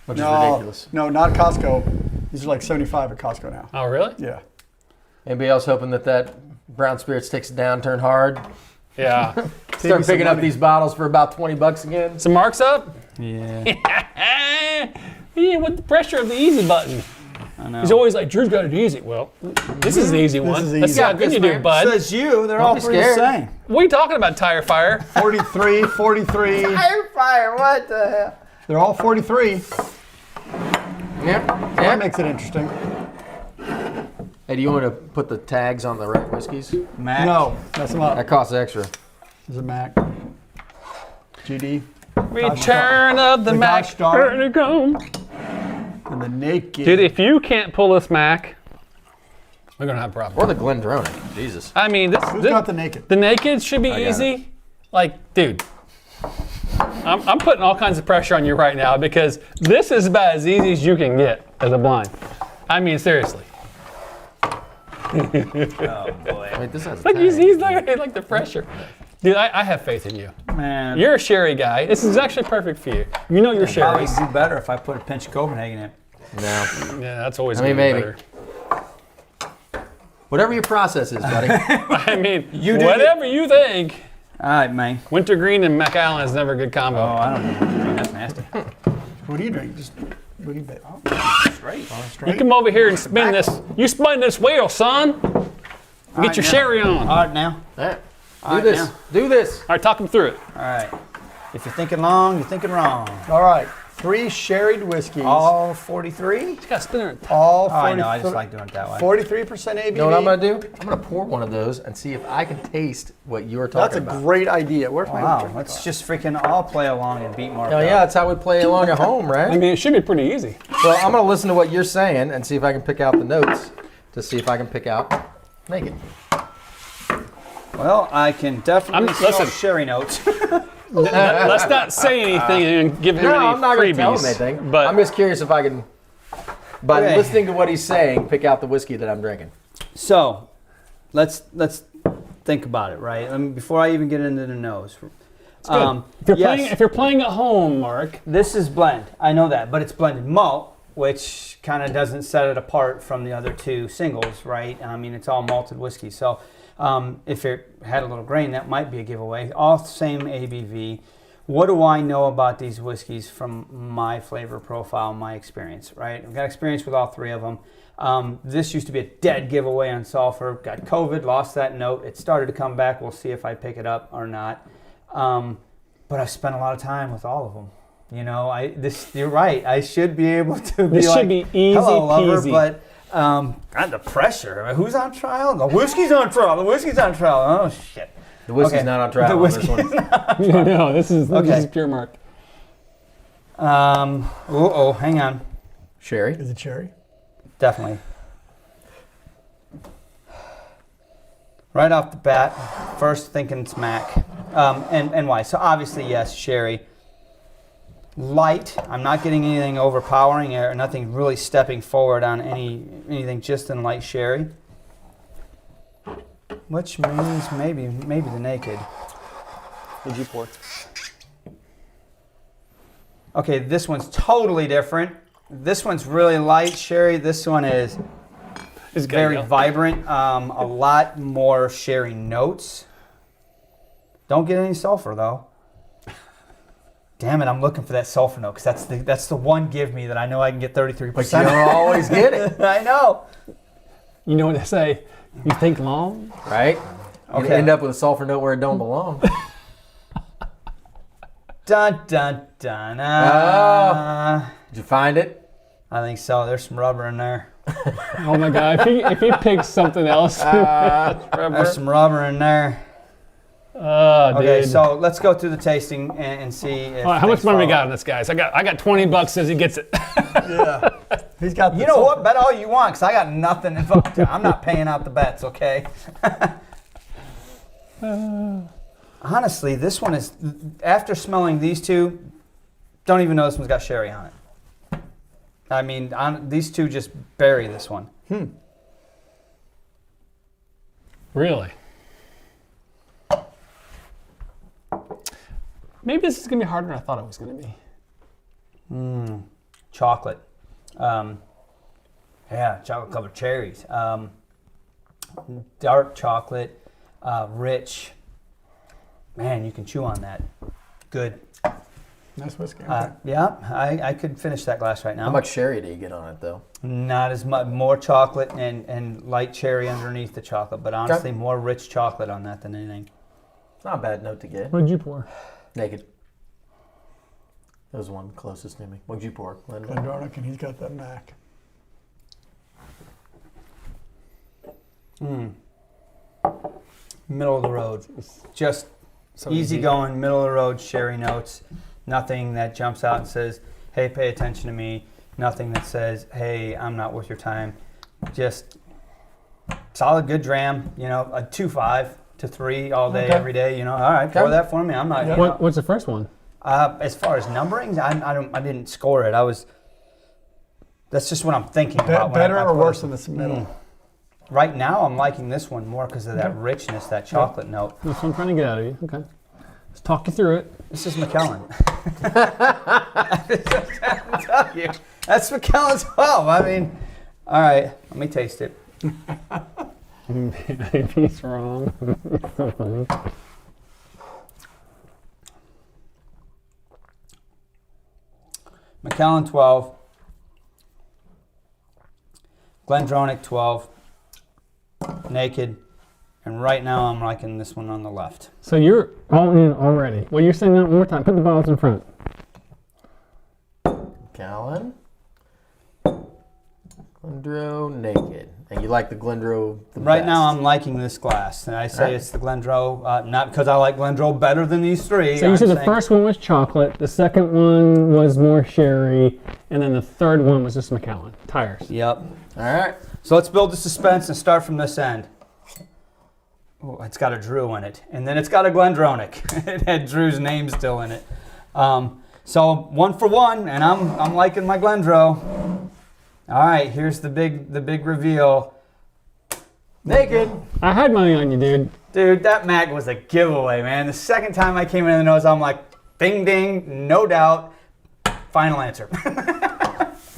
Which is No, ridiculous. no, not Costco. These are like 75 at Costco now. Oh, really? Yeah. Anybody else hoping that brown spirits takes a downturn hard? Yeah. Start some picking up money. these bottles for about $20 again. Some marks up? Yeah, Yeah, with the pressure of the easy button. I know. He's always like, Drew's got it easy. Well, this is the easy one. is Let's easy. see how good you do, bud. Says you, they're all be pretty the scared. same. What are you talking about, Tire Fire? 43, 43. Fire! What the hell? They're all 43. Yep. That Yep. makes it interesting. Hey, do you want to put the tags on the right whiskeys? Mac. No, mess them up. That costs extra. This is a Mac. GD. Return of the The Mac. gosh darn. Here it come. And the Naked. Dude, if you can't pull this Mac, we're gonna have a problem. Or the Glendronach. Jesus. I mean, Who's got the Naked? the Naked should be got easy. Like, dude, I'm putting all kinds of pressure on you right now because this is about as easy as you can get as a blind. I mean, seriously. Oh boy. Wait, this has a Like tag. he's like the pressure. Dude, I have faith in you. Man. You're a sherry guy. This is actually perfect for you. You know you're Probably sherry. do better if I put a pinch of Copenhagen in it. No. Yeah, that's always I mean, gonna be maybe. better. Whatever your process is, buddy. I mean, You do whatever you think. All right, man. Wintergreen and Macallan is never a good combo. Oh, I don't know. That's nasty. What do you drink? Just what do you bet? Straight. You come over here and spin this. You spin this wheel, son. Get right, your now. sherry on. All right, now. All right. All Do right, this. now. Do this. All right, talk him through it. All right. If you're thinking long, you're thinking wrong. All right. 3 sherried whiskeys. All 43? You got to spin it. All Oh, I 40 know. I just like doing it that way. 43% ABV. You know what I'm going to do? I'm going to pour one of those and see if I can taste what you're talking That's a about. great idea. Where's my Wow. drink? Let's just freaking all play along and beat Mark. Oh, yeah, that's how we play along at home, I right? mean, it should be pretty easy. Well, I'm going to listen to what you're saying and see if I can pick out the notes to see if I can pick out Naked. Well, I can definitely smell listen. sherry notes. Let's not say anything and give him No, any I'm not going freebies. to tell him anything. But I'm just curious if I can, by Okay. listening to what he's saying, pick out the whiskey that I'm drinking. So, let's think about it, right? Before I even get into the nose. if you're playing at home, Mark, This is blend. I know that, but it's blended malt, which kind of doesn't set it apart from the other two singles, right? I mean, it's all malted whiskey. So if it had a little grain, that might be a giveaway. All same ABV. What do I know about these whiskeys from my flavor profile, my experience, right? I've got experience with all three of them. This used to be a dead giveaway on sulfur. Got COVID, lost that note. It started to come back. We'll see if I pick it up or not. But I've spent a lot of time with all of them. You know, you're right. I should be able to be This like, should be easy hello, lover, peasy. but God, the pressure. I mean, who's on trial? The whiskey's on trial. The whiskey's on trial. Oh, shit. The whiskey's Okay. not on trial. The on whiskey- this one. No, this is pure mark. Hang on. Sherry. Is it cherry? Definitely. Right off the bat, first thinking it's Mac. And why? So obviously, yes, sherry. Light. I'm not getting anything overpowering or nothing really stepping forward on anything, just in light sherry. Which means maybe the naked. What'd you pour? Okay, this one's totally different. This one's really light sherry. This one is It's good, very yeah. vibrant. A lot more sherry notes. Don't get any sulfur though. Damn it! I'm looking for that sulfur note because that's the one give me that I know I can get 33%. But you don't always get it, I know. You know what they say? You think long? right? You Okay. end up with a sulfur note where it don't belong. Dun dun dun. Did you find it? I think so. There's some rubber in there. Oh my God! If he picks something else, There's some rubber in there. oh, Okay, dude. so let's go through the tasting and see. If All right, how much things money we follow. got on this, guys? I got $20. Says he gets it. Yeah. He's got the You know sulfur. what? Bet all you want, because I got nothing involved. I'm not paying out the bets, okay? Honestly, this one is, after smelling these two, don't even know this one's got sherry on it. I mean, these two just bury this one. Really? Maybe this is gonna be harder than I thought it was gonna be. Chocolate. Chocolate covered cherries. Dark chocolate, rich. Man, you can chew on that. Good. Nice whiskey. Okay. Yeah, I could finish that glass right now. How much sherry do you get on it, though? Not as much. More chocolate and light cherry underneath the chocolate, but honestly, more rich chocolate on that than anything. It's not a bad note to get. What did you pour? Naked. That was the one closest to me. What'd you pour, Linda? Glendronach, and he's got that Mac. Middle of the road. Just So easy going, middle of the road sherry notes. Nothing that jumps out and says, hey, pay attention to me. Nothing that says, hey, I'm not worth your time. Just solid, good dram. You know, a 2.5 to 3 all day, Okay. every day. You know, all right, pour that for me. I'm not. Yeah. You know, What's the first one? as far as numberings, I didn't score it. That's just what I'm thinking about. when I Better or put worse it. than this middle? Right now, I'm liking this one more because of that richness, that chocolate note. That's what I'm trying to get out of you. Okay. Let's talk you through it. This is McKellen. I'm telling you, that's McKellen's 12. I mean, all right, let me taste it. If he's wrong. So funny. McKellen 12. Glendronach 12. Naked. And right now I'm liking this one on the left. So you're all in already. Well, you're saying that one more time. Put the bottles in front. Callan. Glendro Naked. And you like the Glendro the Right best. now I'm liking this glass. And I say Right. it's the Glendro, not because I like Glendro better than these three. So you I'm said the saying- first one was chocolate, the second one was more sherry, and then the third one was just Macallan. Tires. Yep. All right. So let's build the suspense and start from this end. Oh, it's got a Drew in it. And then it's got a Glendronach. It had Drew's name still in it. So 1 for 1, and I'm liking my Glendro. All right, here's the big reveal. Naked. I had money on you, dude. Dude, that Mac was a giveaway, man. The second time I came in the nose, I'm like, ding, ding, no doubt. Final answer.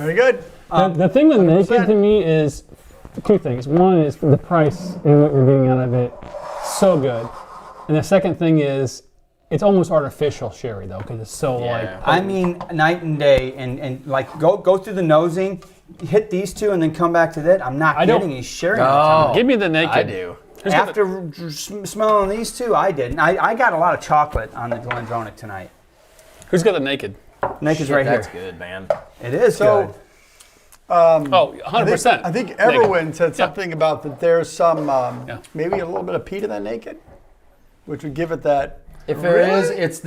Very good. The thing with naked to me is two things. One is the price and what you're getting out of it. So good. And the second thing is it's almost artificial sherry though, because it's so like. I mean, night and day, and like go through the nosing, hit these two, and then come back to that. I'm not getting any sherry. No. Give me the naked. I do. After smelling these two, I did. And I got a lot of chocolate on the Glendronach tonight. Who's got the naked? Naked's right That's here. good, man. It is good. Oh, 100%. I think Everwin said something about that there's some, maybe a little bit of peat in that naked, which would give it that. If there is, it's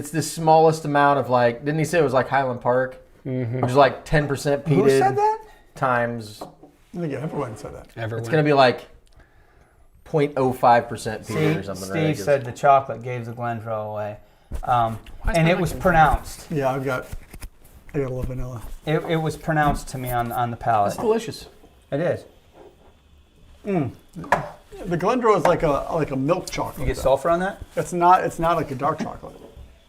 the smallest amount of like. Didn't he say it was like Highland Park, which is like 10% peated? Who said that? Times. I think everyone said that. It's gonna be like 0.05% peated or something. Steve said the chocolate gave the Glendronach away, and it was pronounced. Yeah, I got a little vanilla. It was pronounced to me on the palate. It's delicious. It is. The Glendronach is like a milk chocolate. You get though. sulfur on that? It's not like a dark chocolate,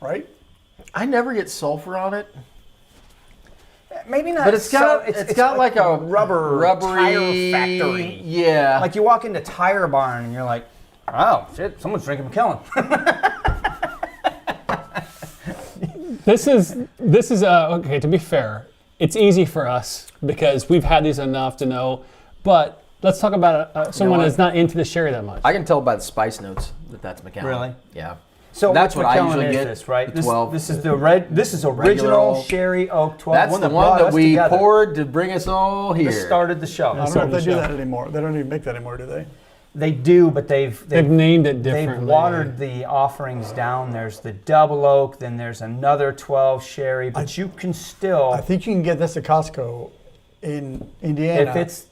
right? I never get sulfur on it, Maybe not. but it's got like a rubbery tire factory. Yeah. Like you walk into Tire Barn and you're like, oh shit, someone's drinking Macallan. This is okay. To be fair, it's easy for us because we've had these enough to know. But let's talk about someone that's not into the sherry that much. I can tell by the spice notes that that's Macallan. Really? Yeah. So that's which what I Macallan usually is get. this, right? The 12. This is the red. This is original oak. sherry oak 12. That's the one brought that us we together. poured to bring us all here. This started the show. I don't know if they do that anymore. They don't even make that anymore, do they? They do, but they've named it differently. They've watered the offerings down. There's the double oak, then there's another 12 sherry, but you can still. I think you can get this at Costco in Indiana. If it's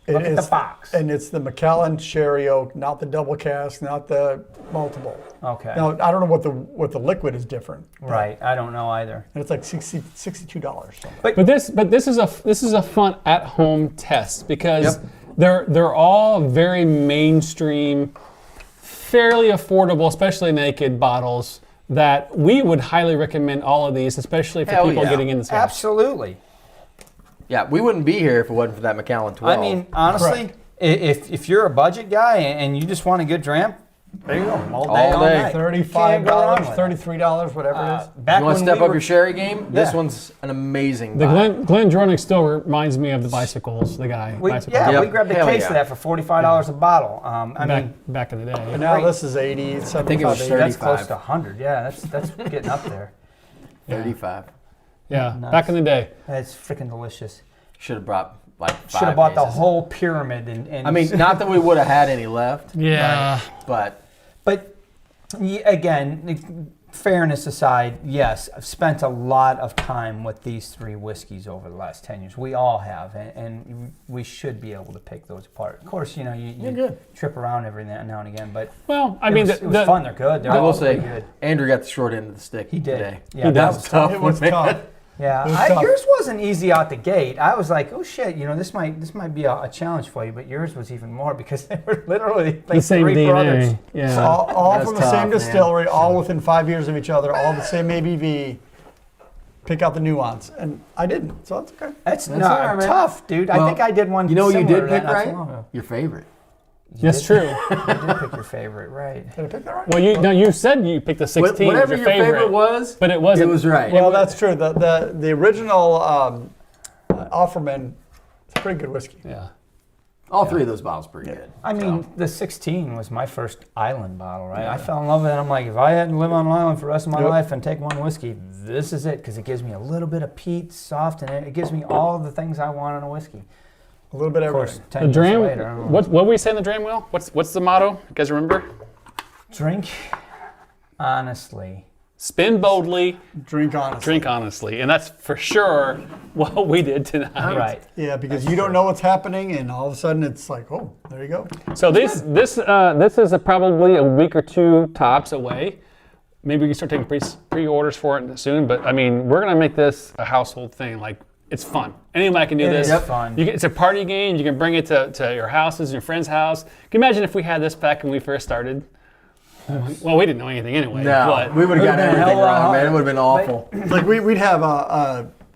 look at the box. And it's the Macallan sherry oak, not the double cask, not the multiple. Okay. Now I don't know what the liquid is different. Right. I don't know either. And it's like $62. But this is a fun at-home test because they're all very mainstream, fairly affordable, especially naked bottles that we would highly recommend all of these, especially for people getting into this. Absolutely. Yeah, we wouldn't be here if it wasn't for that Macallan 12. I mean, honestly, if you're a budget guy and you just want a good dram, there you go. All day, all night. $35, $33, whatever it is. Back you want to when step up your sherry game? This one's an amazing The buy. Glendronach still reminds me of the bicycles, the guy. we grabbed a case of that for $45 a bottle. I mean, back in the day. And now this is 80, 75. I think it was 80. 30. that's close to 100. Yeah, that's getting up there. 35. Yeah, back in the day. That's freaking delicious. Should have brought like 5 Should have bought the cases. whole pyramid. And I mean, not that we would have had any left. Yeah. But again, fairness aside, yes, I've spent a lot of time with these 3 whiskeys over the last 10 years. We all have, and we should be able to pick those apart. Of course, you trip around every now and again, but well, I mean, it was fun. They're good. They're I will all say, pretty good. Andrew got the short end of the stick. He did. Today. Yeah, that was tough. It was tough. Yeah, tough. yours wasn't easy out the gate. I was like, oh shit, this might be a challenge for you, but yours was even more because they were literally like the same 3 DNA. brothers. Yeah. All from the tough, same man. distillery, all within 5 years of each other, all the same ABV. Pick out the nuance, and I didn't, so that's okay. That's all right, man. tough, dude. I think I did one. You know what you similar did to that pick not right? too long ago. Your favorite. That's true. You did pick your favorite, right? Did I pick that right? Well, you said you picked the 16. Whatever was your favorite was, but it wasn't. It was right. Well, that's true. The original Offerman, it's a pretty good whiskey. Yeah. All 3 of those bottles are pretty good. I mean, the 16 was my first island bottle, right? I fell in love with it. I'm like, if I had to live on an island for the rest of my life and take one whiskey, this is it, because it gives me a little bit of peat, soft, and it gives me all the things I want in a whiskey. A little bit of Of course, everything. 10 The years Dram. later, I don't know. What were we saying? The Dram Wheel. What's the motto? You guys remember? Drink honestly. Spin boldly, Drink honestly. drink honestly, and that's for sure what we did tonight. Right. Yeah, because you don't know what's happening, and all of a sudden it's like, oh, there you go. So this is probably a week or 2 tops away. Maybe we can start taking pre-orders for it soon. But I mean, we're gonna make this a household thing. Like, it's fun. Anybody can do It this. is fun. It's a party game. You can bring it to your houses, your friend's house. Can you imagine if we had this back when we first started? Well, we didn't know anything anyway. No, but we would have gotten been everything hella wrong, hard. man. It would have been awful. Like we'd have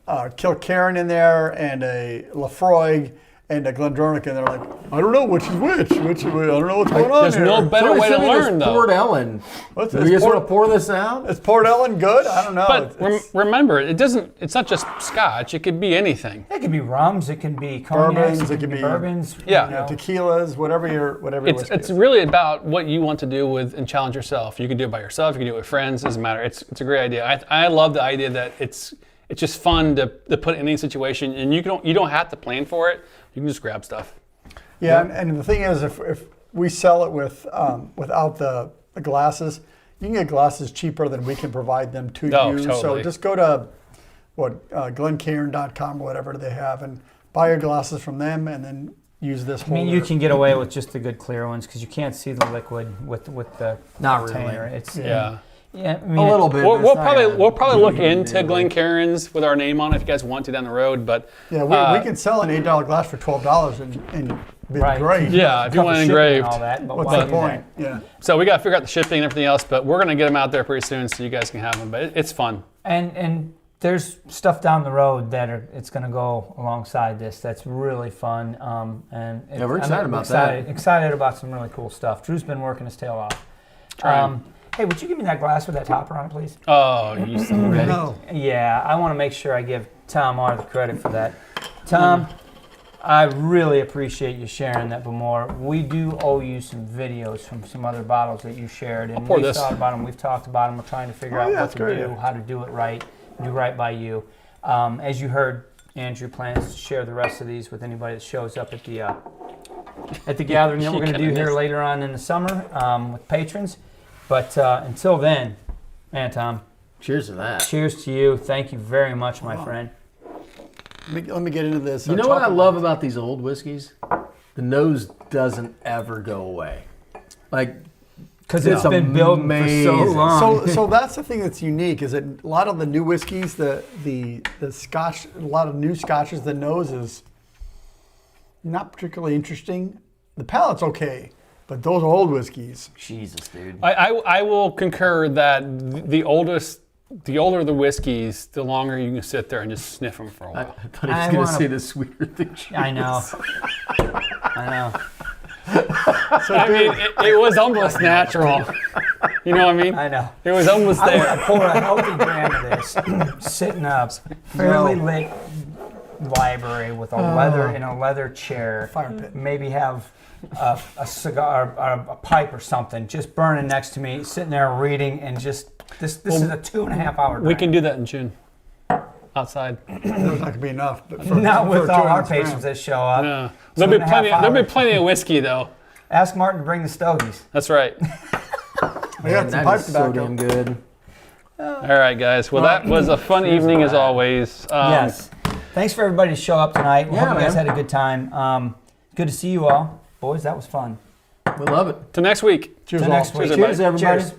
Kilkerran in there and a Lafroig and a Glendronach, and they're like, I don't know which is which. I don't know what's going on There's here. no better way to learn, though. Port Ellen. What's Do this? we just want to pour this out? Is Port Ellen good? I don't know. But remember, it's not just Scotch. It could be anything. It could be rums. It can be cognacs. Bourbons, it could be bourbons. Yeah. you know. tequilas, whatever whiskey It's is. really about what you want to do with and challenge yourself. You can do it by yourself. You can do it with friends. Doesn't matter. It's a great idea. I love the idea that it's just fun to put in any situation, and you don't have to plan for it. You can just grab stuff. Yeah, and the thing is, if we sell it with without the glasses, you can get glasses cheaper than we can provide them to Oh, you. totally. So just go to glencairn.com or whatever they have and buy your glasses from them, and then use this I holder. mean, you can get away with just the good clear ones because you can't see the liquid with the Not really. container. It's Yeah. yeah. I mean, A little bit. We'll, but we'll it's not probably gonna- we'll probably look into Glencairns with our name on it if you guys want to down the road. But Yeah, we can sell an $8 glass for $12 and be Right. great. yeah, if you cover want it shipping engraved. and all that, but What's why the do point? that? Yeah. So we got to figure out the shipping and everything else, but we're gonna get them out there pretty soon so you guys can have them. But it's fun. And there's stuff down the road that it's going to go alongside this. That's really fun. And we're excited about excited, that. Excited about some really cool stuff. Drew's been working his tail off. Hey, would you give me that glass with that topper on it, please? Oh, you son of a- No. Yeah, I want to make sure I give Tom all the credit for that. Tom, I really appreciate you sharing that, Balore. We do owe you some videos from some other bottles that you shared, and pour we've this. thought about them. We've talked about them. We're trying to figure Oh, out yeah, what that's to great, do, yeah. how to do it right, do right by you. As you heard, Andrew plans to share the rest of these with anybody that shows up at the gathering that we're going to do here later on in the summer with patrons. But until then, man, Tom, Cheers to that. cheers to you. Thank you very much, my friend. Let me get into this. You know what I love about these old whiskeys? The nose doesn't ever go away. Like, Because it's been building for so amazing. long. So that's the thing that's unique is that a lot of the new whiskeys, the Scotch, a lot of new Scotches, the nose is not particularly interesting. The palate's okay, but those old whiskeys. Jesus, dude. I will concur that the older the whiskeys, the longer you can sit there and just sniff them for a I while. thought he was I going to wanna- say the sweeter thing. I know. I know. I mean, it was almost natural. You know what I mean? I know. It was almost I there. want to pour a healthy gram of this, sitting up, fairly lit library with a leather in a leather chair. Fire pit. Maybe have a cigar or a pipe or something just burning next to me, sitting there reading, and just this is a 2.5 hour drink. We can do that in June. Outside. There's not going to be enough. But for, Not with for all our 200 patrons grams. that show up. Yeah. There'll be 2.5 plenty. There'll be hours. plenty of whiskey though. Ask Martin to bring the stogies. That's right. I got some That pipe is so tobacco. damn good. All right, guys. Well, that was a fun evening as always. Yes. Thanks for everybody to show up tonight. We Yeah, hope you guys man. had a good time. Good to see you all. Boys, that was fun. We love it. To next week. Cheers, Till all. next week. Cheers, Cheers, everybody. Cheers.